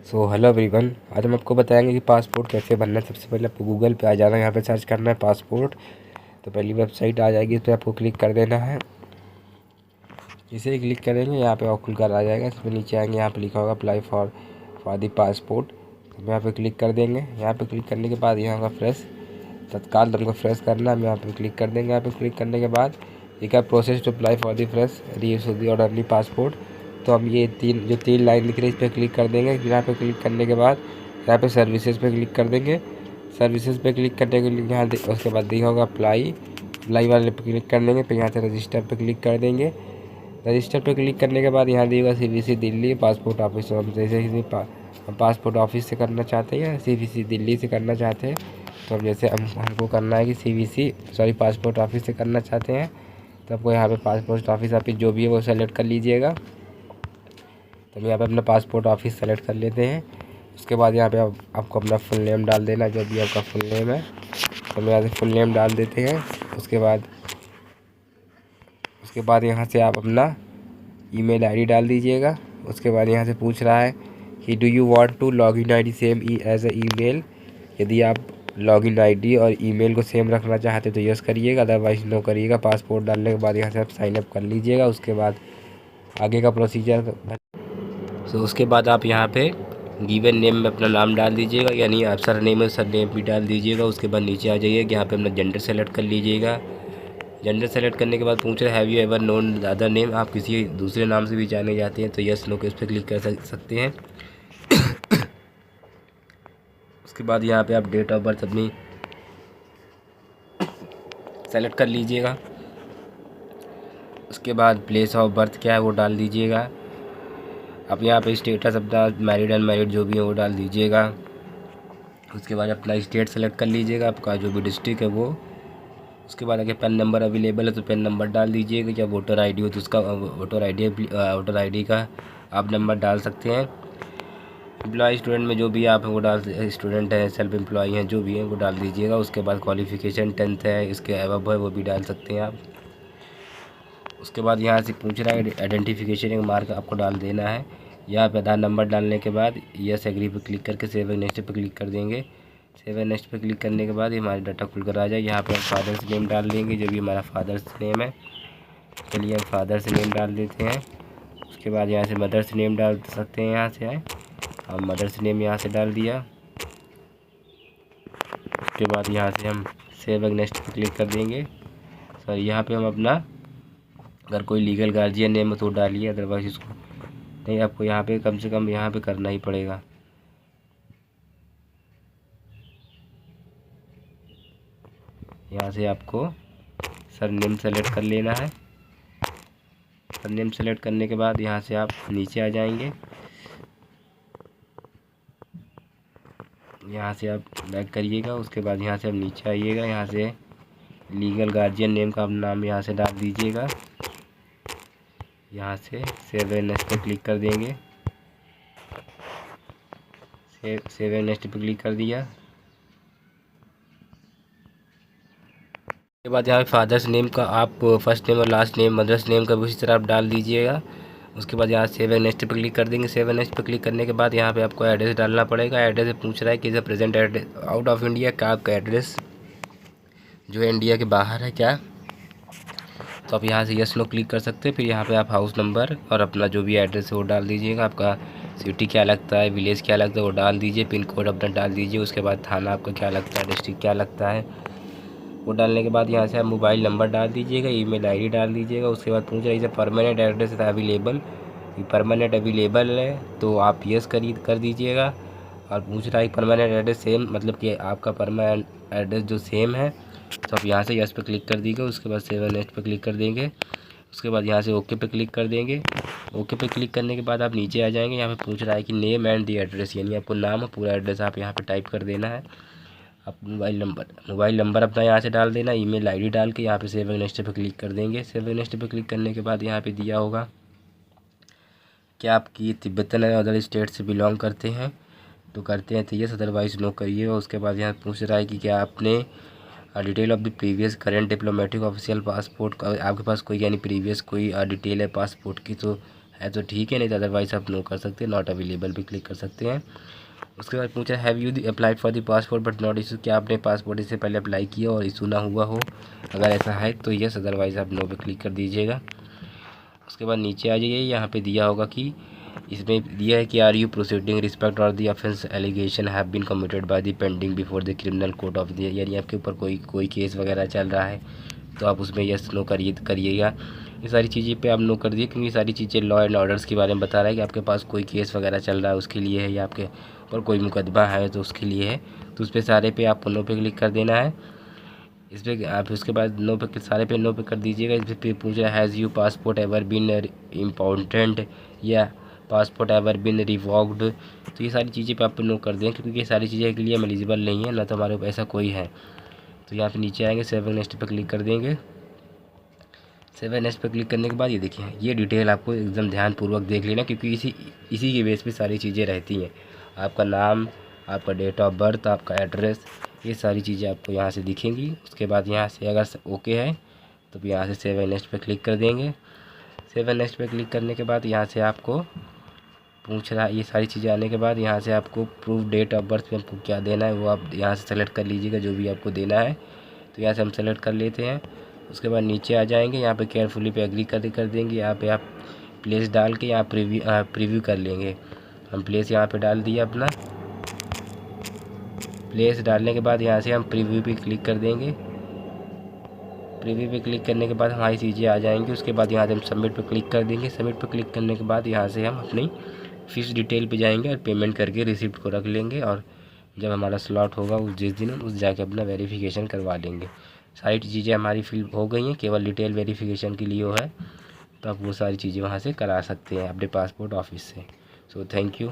So hello everyone, आज हम आपको बताएंगे कि पासपोर्ट कैसे बनना है। सबसे पहले आपको गूगल पे आ जाना है, यहाँ पे सर्च करना है पासपोर्ट। तो पहली वेबसाइट आ जाएगी, इस पर आपको क्लिक कर देना है। इसे ही क्लिक करेंगे, यहाँ पे खुल कर आ जाएगा। इसमें नीचे आएंगे, यहाँ पे लिखा होगा अप्लाई फॉर दी पासपोर्ट। तो हम यहाँ पे क्लिक कर देंगे। यहाँ पे क्लिक करने के बाद यहाँ का फ्रेश तत्काल तुमको फ्रेश करना है। हम यहाँ पे क्लिक कर देंगे। यहाँ पे क्लिक करने के बाद एक process to apply for the fresh री और अर्ली पासपोर्ट। तो हम ये जो तीन लाइन दिख रही है, इस पर क्लिक कर देंगे। यहाँ पे क्लिक करने के बाद यहाँ पे सर्विसेज पे क्लिक कर देंगे। सर्विसेज पे क्लिक करने के लिए यहाँ उसके बाद दिखा होगा अप्लाई वाले पे क्लिक कर देंगे। फिर यहाँ से रजिस्टर पे क्लिक कर देंगे। रजिस्टर पे क्लिक करने के बाद यहाँ दिएगा CVC दिल्ली पासपोर्ट ऑफिस। तो हम जैसे किसी पासपोर्ट ऑफिस से करना चाहते हैं या CVC दिल्ली से करना चाहते हैं, तो हम जैसे हमको करना है कि पासपोर्ट ऑफिस से करना चाहते हैं। तो आपको यहाँ पे पासपोर्ट ऑफिस जो भी है वो सेलेक्ट कर लीजिएगा। तो हम यहाँ पे अपना पासपोर्ट ऑफिस सेलेक्ट कर लेते हैं। उसके बाद यहाँ पे आपको अपना फुल नेम डाल देना, जो भी आपका फुल नेम है। तो हम यहाँ से फुल नेम डाल देते हैं। उसके बाद यहाँ से आप अपना ईमेल आईडी डाल दीजिएगा। उसके बाद यहाँ से पूछ रहा है कि do you want to log in ID same as a email. यदि आप लॉगिन ID और ईमेल को सेम रखना चाहते तो यस करिएगा, अदरवाइज नो करिएगा। पासपोर्ट डालने के बाद यहाँ से आप साइन अप कर लीजिएगा। उसके बाद आगे का प्रोसीजर उसके बाद आप यहाँ पे गिवन नेम में अपना नाम डाल दीजिएगा, यानी आप सर नेम है सर नेम भी डाल दीजिएगा। उसके बाद नीचे आ जाइए, यहाँ पे अपना जेंडर सेलेक्ट कर लीजिएगा। जेंडर सेलेक्ट करने के बाद पूछ रहे have you ever known other name, आप किसी दूसरे नाम से भी जाने जाते हैं तो यस नो के इस पर क्लिक कर सकते हैं। उसके बाद यहाँ पे आप डेट ऑफ बर्थ अपनी सेलेक्ट कर लीजिएगा। उसके बाद प्लेस ऑफ बर्थ क्या है वो डाल दीजिएगा। अब यहाँ पे स्टेटस अपना मैरिड अनमैरिड जो भी है वो डाल दीजिएगा। उसके बाद अपना स्टेट सेलेक्ट कर लीजिएगा, आपका जो भी डिस्ट्रिक्ट है वो। उसके बाद अगर पैन नंबर अवेलेबल है तो पैन नंबर डाल दीजिएगा, या वोटर ID हो तो उसका वोटर ID का आप नंबर डाल सकते हैं। एम्प्लॉय स्टूडेंट में जो भी आप वो स्टूडेंट है, सेल्फ एम्प्लॉय हैं, जो भी है वो डाल दीजिएगा। उसके बाद क्वालिफ़िकेशन 10th है, इसके अबव है वो भी डाल सकते हैं आप। उसके बाद यहाँ से पूछ रहा है आइडेंटिफिकेशन एक मार्क आपको डाल देना है। यहाँ पे आधार नंबर डालने के बाद यस एग्री पे क्लिक करके सेव एंड नेक्स्ट पे क्लिक कर देंगे। सेव एंड नेक्स्ट पे क्लिक करने के बाद ये हमारा डाटा खुल कर आ जाए। यहाँ पे हम फादर्स नेम डाल देंगे, जो भी हमारा फादर्स नेम है। चलिए हम फादर्स नेम डाल देते हैं। उसके बाद यहाँ से मदर्स नेम डाल सकते हैं, यहाँ से आए हम मदर्स नेम यहाँ से डाल दिया। उसके बाद यहाँ से हम सेव एंड नेक्स्ट पे क्लिक कर देंगे। सर यहाँ पे हम अपना अगर कोई लीगल गार्जियन नेम है तो डालिए, अदरवाइज इसको नहीं, आपको यहाँ पे कम से कम यहाँ पे करना ही पड़ेगा। यहाँ से आपको सरनेम सेलेक्ट कर लेना है। सरनेम सेलेक्ट करने के बाद यहाँ से आप नीचे आ जाएंगे। यहाँ से आप बैक करिएगा। उसके बाद यहाँ से आप नीचे आइएगा। यहाँ से लीगल गार्जियन नेम का नाम यहाँ से डाल दीजिएगा। यहाँ से सेव एंड नेक्स्ट पे क्लिक कर देंगे। सेव एंड नेक्स्ट पे क्लिक कर दिया। उसके बाद यहाँ पे फादर्स नेम का आप फर्स्ट नेम और लास्ट नेम, मदर्स नेम का भी उसी तरह आप डाल दीजिएगा। उसके बाद यहाँ सेव एंड नेक्स्ट पे क्लिक कर देंगे। सेव एंड नेक्स्ट पे क्लिक करने के बाद यहाँ पे आपको एड्रेस डालना पड़ेगा। एड्रेस पूछ रहा है कि is present address out of India, क्या आपका एड्रेस जो है इंडिया के बाहर है क्या। तो आप यहाँ से यस नो क्लिक कर सकते हैं। फिर यहाँ पे आप हाउस नंबर और अपना जो भी एड्रेस है वो डाल दीजिएगा। आपका सिटी क्या लगता है, विलेज क्या लगता है वो डाल दीजिए। पिन कोड अपना डाल दीजिए। उसके बाद थाना आपका क्या लगता है, डिस्ट्रिक्ट क्या लगता है वो डालने के बाद यहाँ से आप मोबाइल नंबर डाल दीजिएगा, ईमेल ID डाल दीजिएगा। उसके बाद पूछ रही है परमानेंट एड्रेस है अवेलेबल, परमानेंट अवेलेबल है तो आप यस कर दीजिएगा। और पूछ रहा है परमानेंट एड्रेस सेम, मतलब कि आपका परमानेंट एड्रेस जो सेम है, तो आप यहाँ से यस पे क्लिक कर दीजिएगा। उसके बाद सेव एंड नेक्स्ट पे क्लिक कर देंगे। उसके बाद यहाँ से ओके पे क्लिक कर देंगे। ओके पे क्लिक करने के बाद आप नीचे आ जाएंगे। यहाँ पे पूछ रहा है कि नेम एंड दी एड्रेस, यानी आपको नाम और पूरा एड्रेस आप यहाँ पे टाइप कर देना है। आप मोबाइल नंबर अपना यहाँ से डाल देना, ईमेल ID डाल के यहाँ पे सेव एंड नेक्स्ट पे क्लिक कर देंगे। सेव एंड नेक्स्ट पे क्लिक करने के बाद यहाँ पे दिया होगा कि आपकी तिब्बतन या अदर स्टेट से बिलोंग करते हैं तो करते हैं तो यस, अदरवाइज नो करिए। उसके बाद यहाँ पूछ रहा है कि क्या आपने detail of the previous current diplomatic official passport का आपके पास कोई यानी प्रीवियस कोई डिटेल है पासपोर्ट की तो है तो ठीक है, नहीं तो अदरवाइज़ आप नो कर सकते हैं, नॉट अवेलेबल भी क्लिक कर सकते हैं। उसके बाद पूछा have you applied for the passport but not issue, क्या आपने पासपोर्ट इससे पहले अप्लाई किया और इशू ना हुआ हो, अगर ऐसा है तो यस, अदरवाइज़ आप नो पे क्लिक कर दीजिएगा। उसके बाद नीचे आ जाइए, यहाँ पे दिया होगा कि इसमें दिया है कि आर यू प्रोसीडिंग रिस्पेक्ट और the offence allegation have been committed by the pending before the criminal court of the, यानी आपके ऊपर कोई केस वगैरह चल रहा है तो आप उसमें यस नो करिएगा। ये सारी चीज़ें पे आप नो कर दिए, क्योंकि सारी चीज़ें लॉ एंड ऑर्डर्स के बारे में बता रहा है कि आपके पास कोई केस वगैरह चल रहा है उसके लिए है, या आपके ऊपर कोई मुकदमा है तो उसके लिए है, तो उस पर सारे पे आपको नो पे क्लिक कर देना है। इस पर आप उसके बाद नो पे सारे पे नो पे कर दीजिएगा। इस पर पूछ रहा है has you passport ever been important या पासपोर्ट एवर बीन रिवॉक्ड, तो ये सारी चीज़ें पे आप नो कर दें, क्योंकि ये सारी चीज़ें के लिए हम एलिजिबल नहीं है, ना तो हमारे ऊपर ऐसा कोई है। तो यहाँ पे नीचे आएंगे, सेव नेक्स्ट पे क्लिक कर देंगे। सेव नेक्स्ट पे क्लिक करने के बाद ये देखिए, ये डिटेल आपको एकदम ध्यानपूर्वक देख लेना, क्योंकि इसी के बेस पे सारी चीज़ें रहती हैं। आपका नाम, आपका डेट ऑफ बर्थ, आपका एड्रेस, ये सारी चीज़ें आपको यहाँ से दिखेंगी। उसके बाद यहाँ से अगर ओके है तो यहाँ से सेव नेक्स्ट पे क्लिक कर देंगे। सेव नेक्स्ट पे क्लिक करने के बाद यहाँ से आपको पूछ रहा है, ये सारी चीज़ें आने के बाद यहाँ से आपको प्रूफ डेट ऑफ बर्थ में आपको क्या देना है वो आप यहाँ से सेलेक्ट कर लीजिएगा, जो भी आपको देना है। तो यहाँ से हम सेलेक्ट कर लेते हैं। उसके बाद नीचे आ जाएंगे, यहाँ पे केयरफुली पे एग्री कर देंगे। यहाँ पे आप प्लेस डाल के यहाँ प्रीव्यू कर लेंगे। हम प्लेस यहाँ पे डाल दिए अपना। प्लेस डालने के बाद यहाँ से हम प्रीव्यू पे क्लिक कर देंगे। प्रीव्यू पे क्लिक करने के बाद हमारी चीज़ें आ जाएंगी। उसके बाद यहाँ से हम सबमिट पे क्लिक कर देंगे। सबमिट पे क्लिक करने के बाद यहाँ से हम अपनी फीस डिटेल पे जाएंगे और पेमेंट करके रिसिप्ट को रख लेंगे, और जब हमारा स्लॉट होगा जिस दिन उस जाके अपना वेरिफिकेशन करवा लेंगे। सारी चीज़ें हमारी फिल हो गई हैं, केवल डिटेल वेरिफिकेशन के लिए वो है, तो आप वो सारी चीज़ें वहाँ से करा सकते हैं अपने पासपोर्ट ऑफिस से। So thank you.